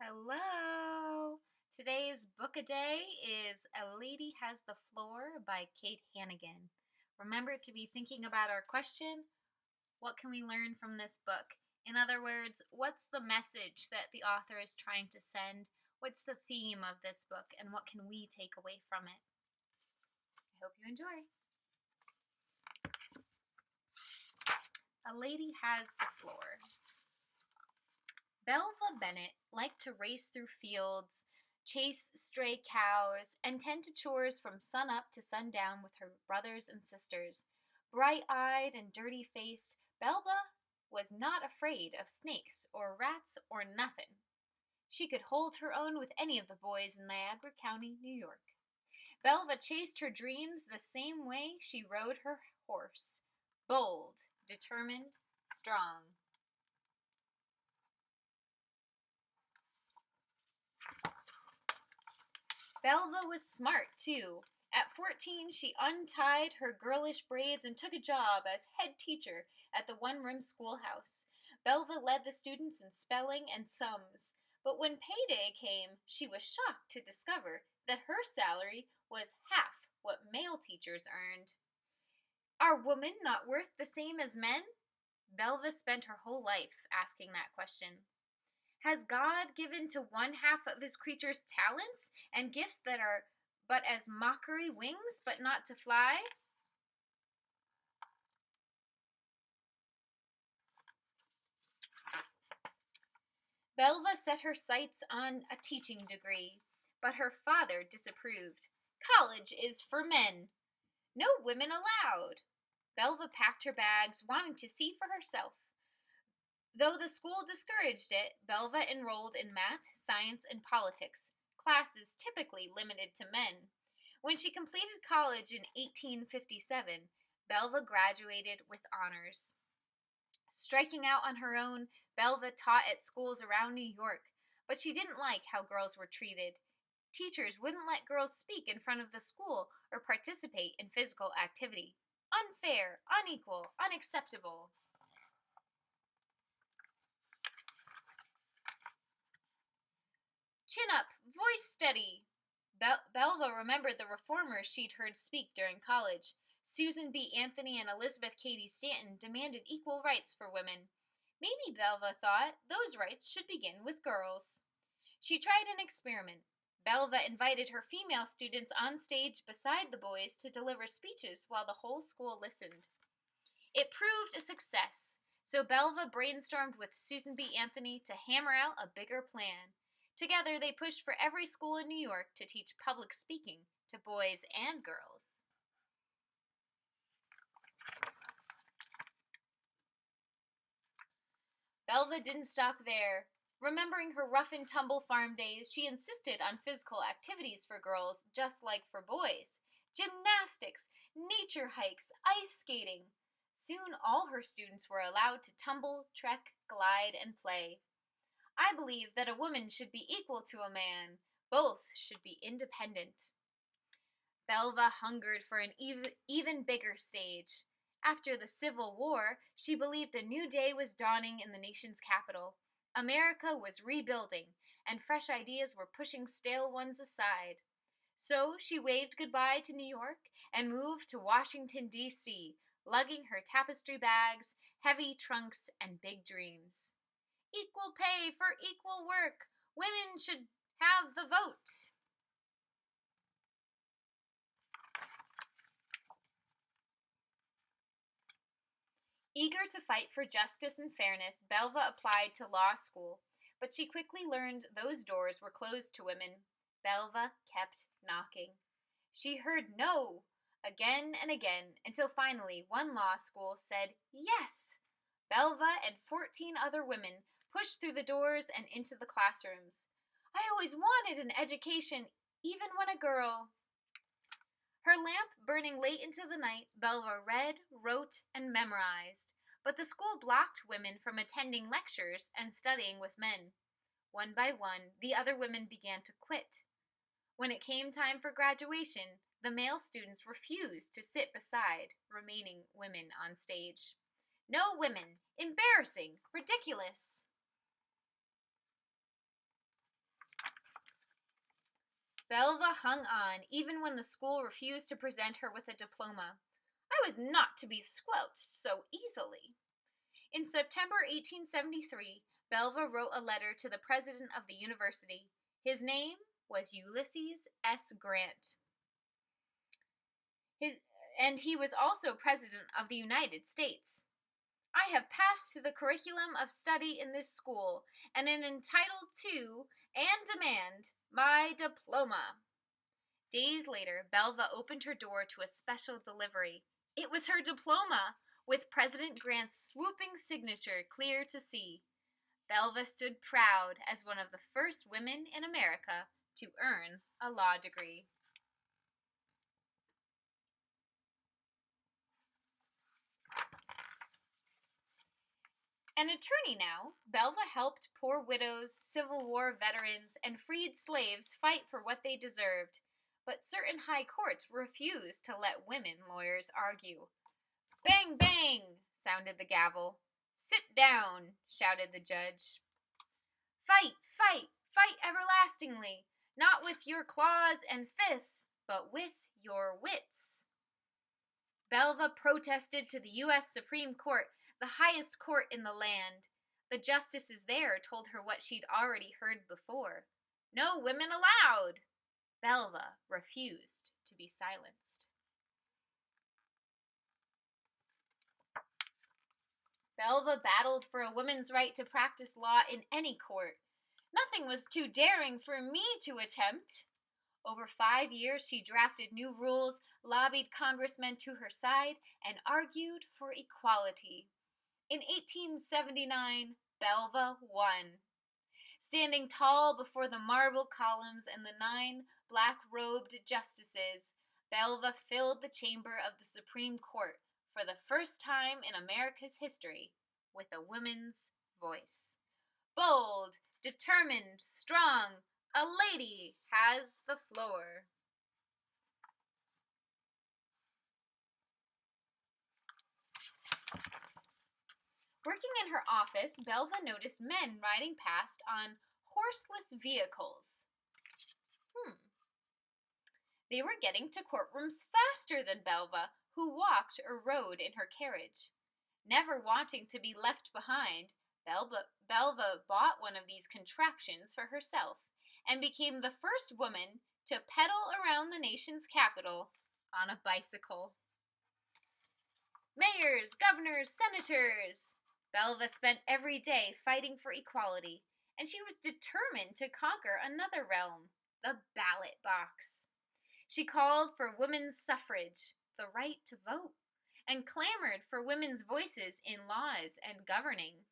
Hello! Today's book a day is A Lady Has the Floor by Kate Hannigan. Remember to be thinking about our question, what can we learn from this book? In other words, what's the message that the author is trying to send? What's the theme of this book, and what can we take away from it? I hope you enjoy. A Lady Has the Floor. Belva Bennett liked to race through fields, chase stray cows, and tend to chores from sun-up to sundown with her brothers and sisters. Bright-eyed and dirty-faced, Belva was not afraid of snakes or rats or nothing. She could hold her own with any of the boys in Niagara County, New York. Belva chased her dreams the same way she rode her horse, bold, determined, strong. Belva was smart, too. At 14, she untied her girlish braids and took a job as head teacher at the one-room schoolhouse. Belva led the students in spelling and sums, but when payday came, she was shocked to discover that her salary was half what male teachers earned. Are women not worth the same as men? Belva spent her whole life asking that question. Has God given to one half of his creatures talents and gifts that are but as mockery wings, but not to fly? Belva set her sights on a teaching degree, but her father disapproved. College is for men. No women allowed. Belva packed her bags, wanting to see for herself. Though the school discouraged it, Belva enrolled in math, science, and politics, classes typically limited to men. When she completed college in 1857, Belva graduated with honors. Striking out on her own, Belva taught at schools around New York, but she didn't like how girls were treated. Teachers wouldn't let girls speak in front of the school or participate in physical activity. Unfair, unequal, unacceptable. Chin up, voice steady. Belva remembered the reformers she'd heard speak during college. Susan B. Anthony and Elizabeth Cady Stanton demanded equal rights for women. Maybe, Belva thought, those rights should begin with girls. She tried an experiment. Belva invited her female students on stage beside the boys to deliver speeches while the whole school listened. It proved a success, so Belva brainstormed with Susan B. Anthony to hammer out a bigger plan. Together, they pushed for every school in New York to teach public speaking to boys and girls. Belva didn't stop there. Remembering her rough-and-tumble farm days, she insisted on physical activities for girls just like for boys. Gymnastics, nature hikes, ice skating. Soon all her students were allowed to tumble, trek, glide, and play. I believe that a woman should be equal to a man. Both should be independent. Belva hungered for an even bigger stage. After the Civil War, she believed a new day was dawning in the nation's capital. America was rebuilding, and fresh ideas were pushing stale ones aside. So she waved goodbye to New York and moved to Washington, D.C., lugging her tapestry bags, heavy trunks, and big dreams. Equal pay for equal work. Women should have the vote. Eager to fight for justice and fairness, Belva applied to law school, but she quickly learned those doors were closed to women. Belva kept knocking. She heard no again and again until finally one law school said yes. Belva and 14 other women pushed through the doors and into the classrooms. I always wanted an education, even when a girl. Her lamp burning late into the night, Belva read, wrote, and memorized, but the school blocked women from attending lectures and studying with men. One by one, the other women began to quit. When it came time for graduation, the male students refused to sit beside remaining women on stage. No women! Embarrassing! Ridiculous! Belva hung on, even when the school refused to present her with a diploma. I was not to be squelched so easily. In September 1873, Belva wrote a letter to the president of the university. His name was Ulysses S. Grant. And he was also president of the United States. I have passed through the curriculum of study in this school and am entitled to and demand my diploma. Days later, Belva opened her door to a special delivery. It was her diploma, with President Grant's swooping signature clear to see. Belva stood proud as one of the first women in America to earn a law degree. An attorney now, Belva helped poor widows, Civil War veterans, and freed slaves fight for what they deserved, but certain high courts refused to let women lawyers argue. Bang, bang, sounded the gavel. Sit down, shouted the judge. Fight, fight, fight everlastingly, not with your claws and fists, but with your wits. Belva protested to the U.S. Supreme Court, the highest court in the land. The justices there told her what she'd already heard before. No women allowed. Belva refused to be silenced. Belva battled for a woman's right to practice law in any court. Nothing was too daring for me to attempt. Over 5 years, she drafted new rules, lobbied congressmen to her side, and argued for equality. In 1879, Belva won. Standing tall before the marble columns and the 9 black-robed justices, Belva filled the chamber of the Supreme Court for the first time in America's history with a woman's voice. Bold, determined, strong, a lady has the floor. Working in her office, Belva noticed men riding past on horseless vehicles. They were getting to courtrooms faster than Belva, who walked or rode in her carriage. Never wanting to be left behind, Belva bought one of these contraptions for herself and became the first woman to pedal around the nation's capital on a bicycle. Mayors, governors, senators. Belva spent every day fighting for equality, and she was determined to conquer another realm, the ballot box. She called for women's suffrage, the right to vote, and clamored for women's voices in laws and governing.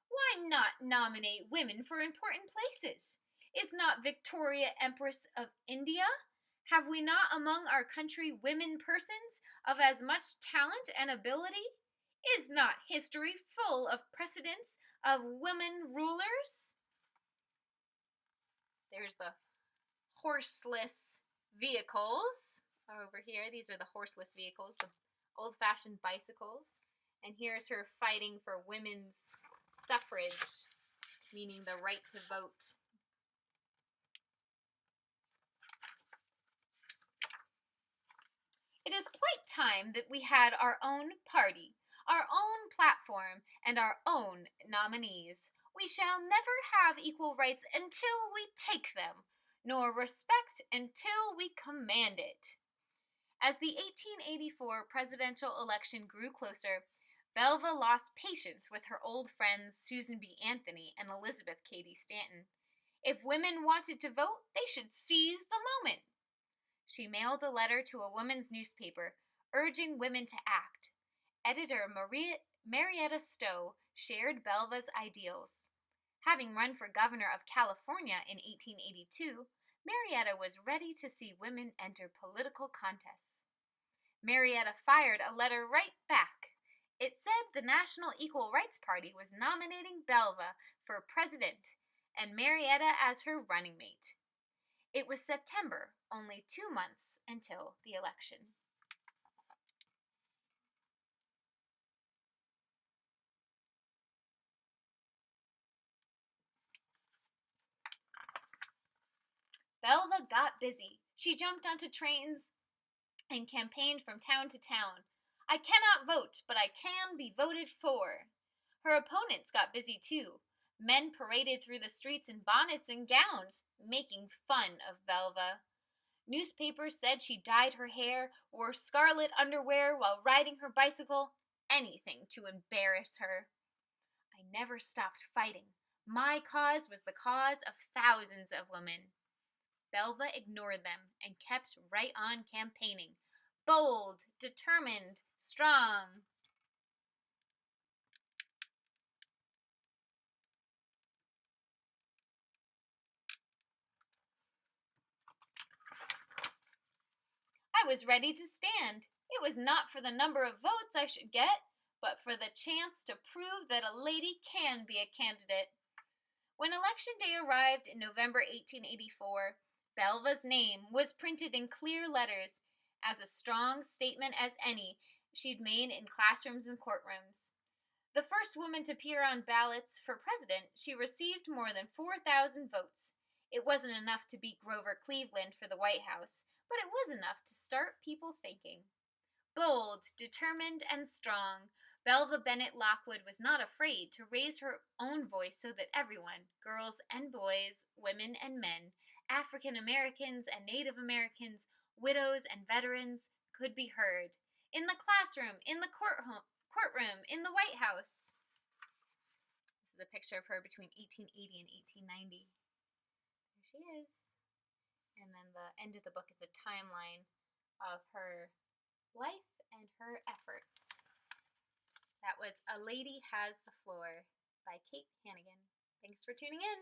Why not nominate women for important places? Is not Victoria Empress of India? Have we not among our country women persons of as much talent and ability? Is not history full of precedents of women rulers? There's the horseless vehicles over here. These are the horseless vehicles, the old-fashioned bicycles. And here's her fighting for women's suffrage, meaning the right to vote. It is quite time that we had our own party, our own platform, and our own nominees. We shall never have equal rights until we take them, nor respect until we command it. As the 1884 presidential election grew closer, Belva lost patience with her old friends Susan B. Anthony and Elizabeth Cady Stanton. If women wanted to vote, they should seize the moment. She mailed a letter to a women's newspaper, urging women to act. Editor Marietta Stowe shared Belva's ideals. Having run for governor of California in 1882, Marietta was ready to see women enter political contests. Marietta fired a letter right back. It said the National Equal Rights Party was nominating Belva for president and Marietta as her running mate. It was September, only 2 months until the election. Belva got busy. She jumped onto trains and campaigned from town to town. I cannot vote, but I can be voted for. Her opponents got busy too. Men paraded through the streets in bonnets and gowns, making fun of Belva. Newspapers said she dyed her hair, wore scarlet underwear while riding her bicycle, anything to embarrass her. I never stopped fighting. My cause was the cause of thousands of women. Belva ignored them and kept right on campaigning. Bold, determined, strong. I was ready to stand. It was not for the number of votes I should get, but for the chance to prove that a lady can be a candidate. When Election Day arrived in November 1884, Belva's name was printed in clear letters as a strong statement as any she'd made in classrooms and courtrooms. The first woman to appear on ballots for president, she received more than 4,000 votes. It wasn't enough to beat Grover Cleveland for the White House, but it was enough to start people thinking. Bold, determined, and strong, Belva Bennett Lockwood was not afraid to raise her own voice so that everyone, girls and boys, women and men, African Americans and Native Americans, widows and veterans, could be heard. In the classroom, in the courtroom, in the White House. This is a picture of her between 1880 and 1890. There she is. And then the end of the book is a timeline of her life and her efforts. That was A Lady Has the Floor by Kate Hannigan. Thanks for tuning in.